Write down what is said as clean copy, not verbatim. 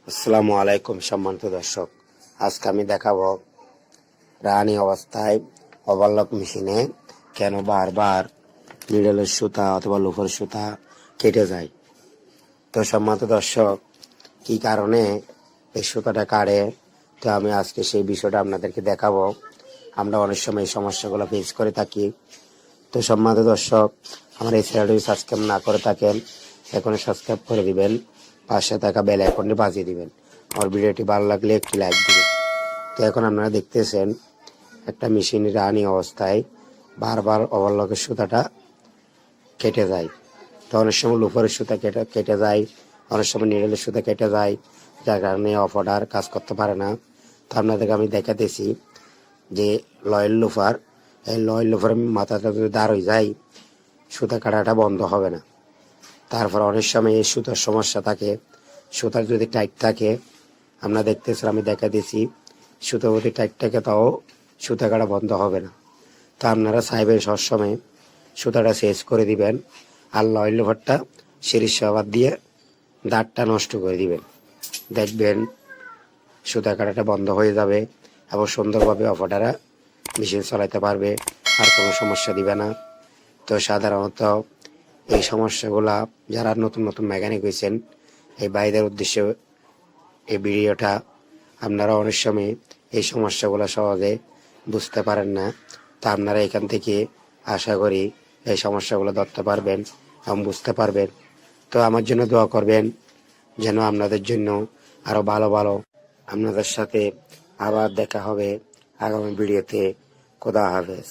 আসসালামু আলাইকুম সম্মানিত দর্শক, আজকে আমি দেখাবো রানী অবস্থায় ওভারলক মেশিনে কেন বারবার নিডলের সুতা অথবা লোফার সুতা কেটে যায়। তো সম্মানিত দর্শক, কি কারণে এই সুতাটা কাটে, তো আমি আজকে সেই বিষয়টা আপনাদেরকে দেখাবো। আমরা অনেক সময় এই সমস্যাগুলো ফেস করে থাকি। তো সম্মানিত দর্শক, আমার এই চ্যানেলটি সাবস্ক্রাইব না করে থাকেন, এখনই সাবস্ক্রাইব করে দিবেন, পাশে থাকা বেল আইকনটি বাজিয়ে দিবেন। আমার ভিডিওটি ভালো লাগলে একটি লাইক দিবেন। তো এখন আপনারা দেখতেছেন একটা মেশিন রানিং অবস্থায় বারবার ওভারলকের সুতাটা কেটে যায়। তো অনেক সময় লুফারের সুতা কেটে যায়, অনেক সময় নিডলের সুতা কেটে যায়, যার কারণে অফ অর্ডার কাজ করতে পারে না। তো আপনাদেরকে আমি দেখাতেছি যে লয়েল লুফার, এই লয়েল লুফারের মাথাটা যদি দাঁড় হয়ে যায়, সুতা কাটাটা বন্ধ হবে না। তারপর অনেক সময় এই সুতার সমস্যা থাকে, সুতার যদি টাইট থাকে, আমরা দেখতেছেন আমি দেখা দিয়েছি সুতো যদি টাইট থাকে তাও সুতা কাটা বন্ধ হবে না। তা আপনারা চাইবেন সবসময় সুতাটা শেষ করে দিবেন, আর লয়েল লোভারটা সিরিজ সাবান দিয়ে দাঁতটা নষ্ট করে দিবেন, দেখবেন সুতা কাটাটা বন্ধ হয়ে যাবে এবং সুন্দরভাবে অপারেটররা মেশিন চালাতে পারবে, আর কোনো সমস্যা দিবে না। তো সাধারণত এই সমস্যাগুলা যারা নতুন নতুন মেকানিক হয়েছেন, এই ভাইদের উদ্দেশ্যে এই ভিডিওটা। আপনারা অনেক সময় এই সমস্যাগুলো সহজে বুঝতে পারেন না, তা আপনারা এখান থেকে আশা করি এই সমস্যাগুলো ধরতে পারবেন এবং বুঝতে পারবেন। তো আমার জন্য দোয়া করবেন যেন আপনাদের জন্য আরো ভালো ভালো আপনাদের সাথে আবার দেখা হবে আগামী ভিডিওতে। খোদা হাফেজ।